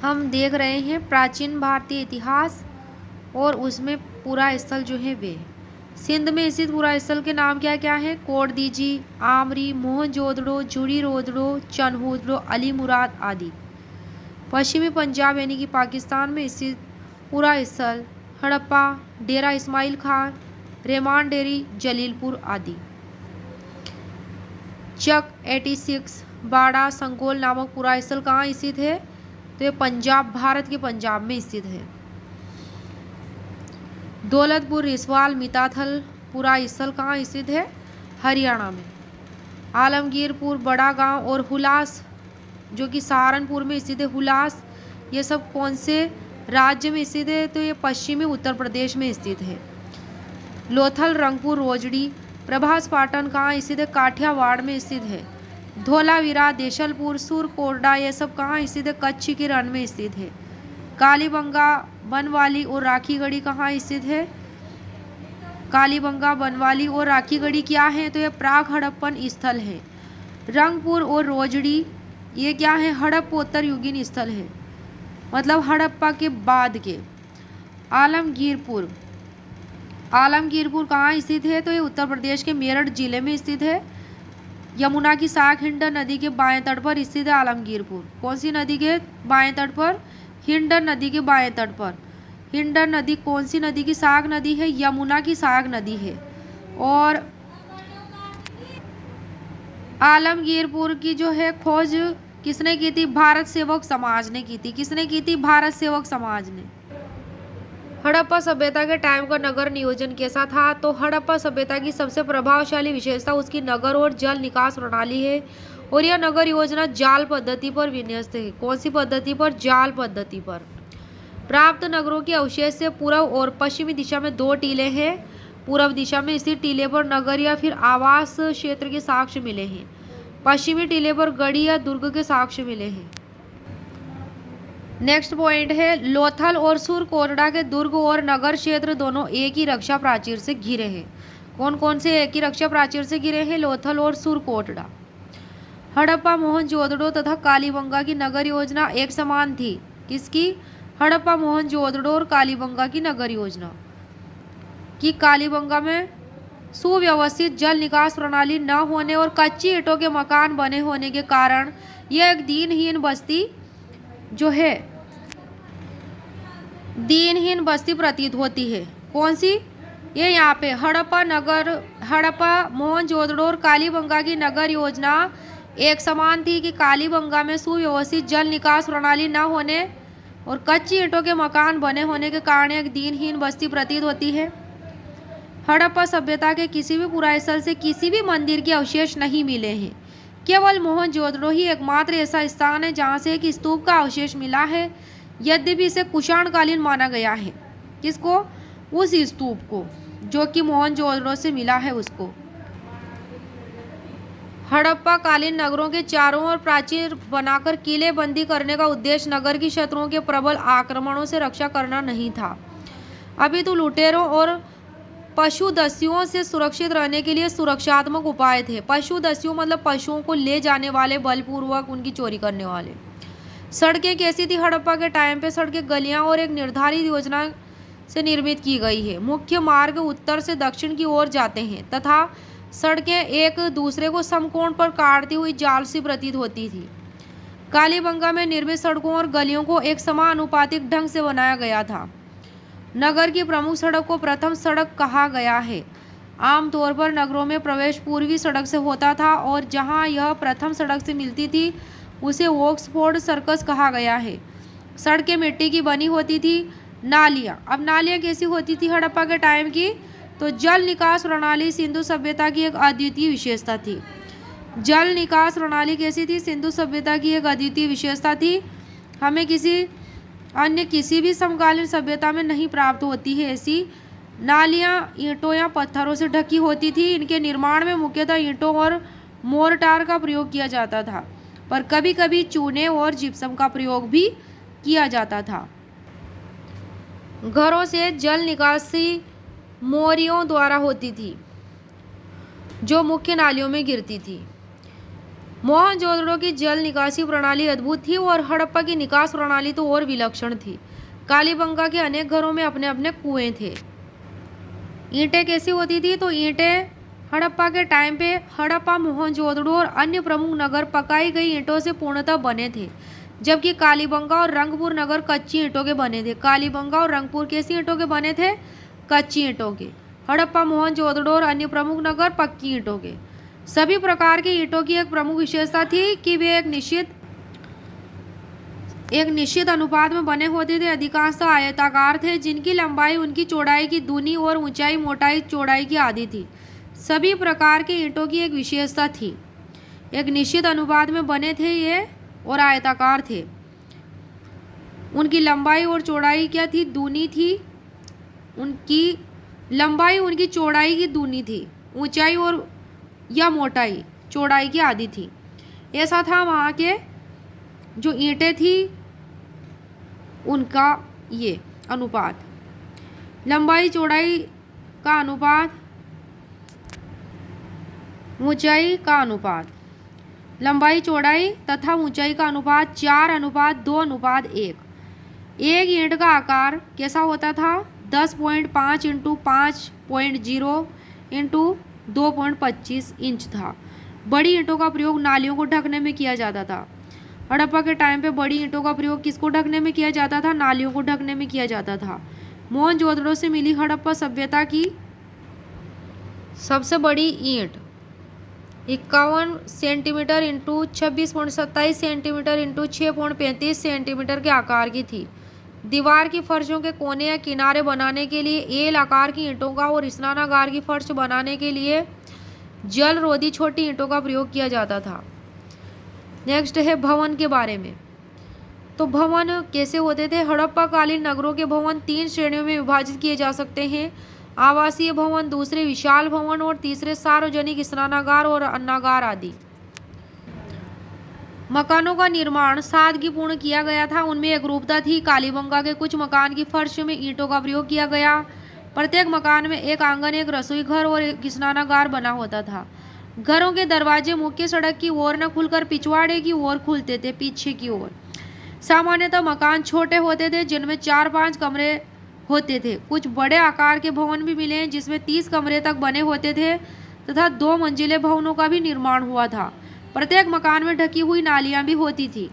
हम देख रहे हैं प्राचीन भारतीय इतिहास और उसमें पूरा स्थल जो है वे सिंध में स्थित पूरा स्थल के नाम क्या क्या है? कोटदीजी, आमरी, मोहनजोदड़ो, जुड़ी रोदड़ो, चनहूदड़ो, अली मुराद आदि। पश्चिमी पंजाब यानी कि पाकिस्तान में स्थित पूरा स्थल हड़प्पा, डेरा इस्माइल खान, रेमान डेरी, जलीलपुर आदि। चक 86 बाड़ा संकोल नामक पूरा स्थल कहाँ स्थित है? तो ये पंजाब, भारत के पंजाब में स्थित है। दौलतपुर रिसवाल मिताथल पूरा स्थल कहाँ स्थित है? हरियाणा में। आलमगीरपुर, बड़ा गांव और हुलास जो कि सहारनपुर में स्थित है, हुलास, ये सब कौन से राज्य में स्थित है? तो ये पश्चिमी उत्तर प्रदेश में स्थित है। लोथल, रंगपुर, रोजड़ी, प्रभास पाटन कहाँ स्थित है? काठियावाड़ में स्थित है। धोलावीरा, देशलपुर, सुरकोटड़ा ये सब कहाँ स्थित है? कच्छ के रण में स्थित है। कालीबंगा, बनवाली और राखीगढ़ी कहाँ स्थित है? कालीबंगा, बनवाली और राखीगढ़ी क्या है? तो ये प्राक हड़प्पन स्थल है। रंगपुर और रोजड़ी ये क्या है? हड़प्पोत्तर युगीन स्थल है, मतलब हड़प्पा के बाद के। आलमगीरपुर, आलमगीरपुर कहाँ स्थित है? तो ये उत्तर प्रदेश के मेरठ जिले में स्थित है। यमुना की शाख हिंडन नदी के बाएं तट पर स्थित है आलमगीरपुर। कौन सी नदी के बाएं तट पर? हिंडन नदी के बाएं तट पर। हिंडन नदी कौन सी नदी की शाख नदी है? यमुना की शाख नदी है। और आलमगीरपुर की जो है खोज किसने की थी? भारत सेवक समाज ने की थी। किसने की थी? भारत सेवक समाज ने। हड़प्पा सभ्यता के टाइम का नगर नियोजन कैसा था? तो हड़प्पा सभ्यता की सबसे प्रभावशाली विशेषता उसकी नगर और जल निकास प्रणाली है और यह नगर योजना जाल पद्धति पर विन्यस्त है। कौन सी पद्धति पर? जाल पद्धति पर। प्राप्त नगरों के अवशेष से पूर्व और पश्चिमी दिशा में 2 टीले हैं। पूर्व दिशा में स्थित टीले पर नगर या फिर आवास क्षेत्र के साक्ष्य मिले हैं। पश्चिमी टीले पर गढ़ी या दुर्ग के साक्ष्य मिले हैं। नेक्स्ट पॉइंट है लोथल और सुरकोटड़ा के दुर्ग और नगर क्षेत्र दोनों एक ही रक्षा प्राचीर से घिरे हैं। कौन कौन से एक ही रक्षा प्राचीर से घिरे हैं? लोथल और सुरकोटड़ा। हड़प्पा, मोहनजोदड़ो तथा कालीबंगा की नगर योजना एक समान थी। किसकी? हड़प्पा, मोहनजोदड़ो और कालीबंगा की नगर योजना। कि कालीबंगा में सुव्यवस्थित जल निकास प्रणाली न होने और कच्ची ईंटों के मकान बने होने के कारण यह एक दीनहीन बस्ती जो है दीनहीन बस्ती प्रतीत होती है। कौन सी? ये यहाँ पे हड़प्पा नगर, हड़प्पा, मोहनजोदड़ो और कालीबंगा की नगर योजना एक समान थी कि कालीबंगा में सुव्यवस्थित जल निकास प्रणाली न होने और कच्ची ईंटों के मकान बने होने के कारण एक दीनहीन बस्ती प्रतीत होती है। हड़प्पा सभ्यता के किसी भी पुरास्थल से किसी भी मंदिर के अवशेष नहीं मिले हैं। केवल मोहनजोदड़ो ही एकमात्र ऐसा स्थान है जहाँ से एक स्तूप का अवशेष मिला है, यद्यपि इसे कुषाणकालीन माना गया है। किसको? उस स्तूप को जो कि मोहनजोदड़ो से मिला है उसको। हड़प्पा कालीन नगरों के चारों ओर प्राचीर बनाकर किले बंदी करने का उद्देश्य नगर की शत्रुओं के प्रबल आक्रमणों से रक्षा करना नहीं था, अपितु लुटेरों और पशुदस्युओं से सुरक्षित रहने के लिए सुरक्षात्मक उपाय थे। पशुदस्यु मतलब पशुओं को ले जाने वाले, बलपूर्वक उनकी चोरी करने वाले। सड़कें कैसी थी हड़प्पा के टाइम पे? सड़कें गलियां और एक निर्धारित योजना से निर्मित की गई है। मुख्य मार्ग उत्तर से दक्षिण की ओर जाते हैं तथा सड़कें एक दूसरे को समकोण पर काटती हुई जाल सी प्रतीत होती थी। कालीबंगा में निर्मित सड़कों और गलियों को एक समानुपातिक ढंग से बनाया गया था। नगर की प्रमुख सड़क को प्रथम सड़क कहा गया है। आमतौर पर नगरों में प्रवेश पूर्वी सड़क से होता था और जहां यह प्रथम सड़क से मिलती थी उसे ऑक्सफोर्ड सर्कस कहा गया है। सड़कें मिट्टी की बनी होती थी। नालियाँ, अब नालियाँ कैसी होती थी हड़प्पा के टाइम की? तो जल निकास प्रणाली सिंधु सभ्यता की एक अद्वितीय विशेषता थी। जल निकास प्रणाली कैसी थी? सिंधु सभ्यता की एक अद्वितीय विशेषता थी। हमें अन्य किसी भी समकालीन सभ्यता में नहीं प्राप्त होती है ऐसी। नालियाँ ईंटों या पत्थरों से ढकी होती थी। इनके निर्माण में मुख्यतः ईंटों और मोर्टार का प्रयोग किया जाता था, पर कभी कभी चूने और जिप्सम का प्रयोग भी किया जाता था। घरों से जल निकासी मोरियों द्वारा होती थी जो मुख्य नालियों में गिरती थी। मोहनजोदड़ो की जल निकासी प्रणाली अद्भुत थी और हड़प्पा की निकास प्रणाली तो और विलक्षण थी। कालीबंगा के अनेक घरों में अपने अपने कुएं थे। ईंटें कैसी होती थी? तो ईंटें हड़प्पा के टाइम पे हड़प्पा, मोहनजोदड़ो और अन्य प्रमुख नगर पकाई गई ईंटों से पूर्णतः बने थे, जबकि कालीबंगा और रंगपुर नगर कच्ची ईंटों के बने थे। कालीबंगा और रंगपुर कैसी ईंटों के बने थे? कच्ची ईंटों के। हड़प्पा, मोहनजोदड़ो और अन्य प्रमुख नगर पक्की ईंटों के। सभी प्रकार की ईंटों की एक प्रमुख विशेषता थी कि वे एक निश्चित अनुपात में बने होते थे। अधिकांशतः आयताकार थे, जिनकी लंबाई उनकी चौड़ाई की दूनी और ऊंचाई मोटाई चौड़ाई की आधी थी। सभी प्रकार के ईंटों की एक विशेषता थी, एक निश्चित अनुपात में बने थे ये और आयताकार थे। उनकी लंबाई और चौड़ाई क्या थी? दूनी थी। उनकी लंबाई उनकी चौड़ाई की दूनी थी, ऊंचाई और या मोटाई चौड़ाई की आधी थी। ऐसा था वहाँ के जो ईंटें थी उनका ये अनुपात, लंबाई चौड़ाई का अनुपात, ऊंचाई का अनुपात, लंबाई चौड़ाई तथा ऊंचाई का अनुपात 4:2:1। एक ईंट का आकार कैसा होता था? 10.5 × 5.0 × 2.25 इंच था। बड़ी ईंटों का प्रयोग नालियों को ढकने में किया जाता था। हड़प्पा के टाइम पे बड़ी ईंटों का प्रयोग किसको ढकने में किया जाता था? नालियों को ढकने में किया जाता था। मोहनजोदड़ो से मिली हड़प्पा सभ्यता की सबसे बड़ी ईंट 51 सेंटीमीटर × 26.27 सेंटीमीटर × 6.35 सेंटीमीटर के आकार की थी। दीवार की फर्शों के कोने या किनारे बनाने के लिए एल आकार की ईंटों का और स्नानागार की फर्श बनाने के लिए जल रोधी छोटी ईंटों का प्रयोग किया जाता था। नेक्स्ट है भवन के बारे में। तो भवन कैसे होते थे? हड़प्पा कालीन नगरों के भवन 3 श्रेणियों में विभाजित किए जा सकते हैं। आवासीय भवन, दूसरे विशाल भवन और तीसरे सार्वजनिक स्नानागार और अन्नागार आदि। मकानों का निर्माण सादगीपूर्ण किया गया था, उनमें एकरूपता थी। कालीबंगा के कुछ मकान की फर्श में ईंटों का प्रयोग किया गया। प्रत्येक मकान में एक आंगन, एक रसोई घर और एक स्नानागार बना होता था। घरों के दरवाजे मुख्य सड़क की ओर न खुलकर पिछवाड़े की ओर खुलते थे, पीछे की ओर। सामान्यतः मकान छोटे होते थे, जिनमें 4-5 कमरे होते थे। कुछ बड़े आकार के भवन भी मिले हैं जिसमें 30 कमरे तक बने होते थे तथा 2 मंजिले भवनों का भी निर्माण हुआ था। प्रत्येक मकान में ढकी हुई नालियां भी होती थी।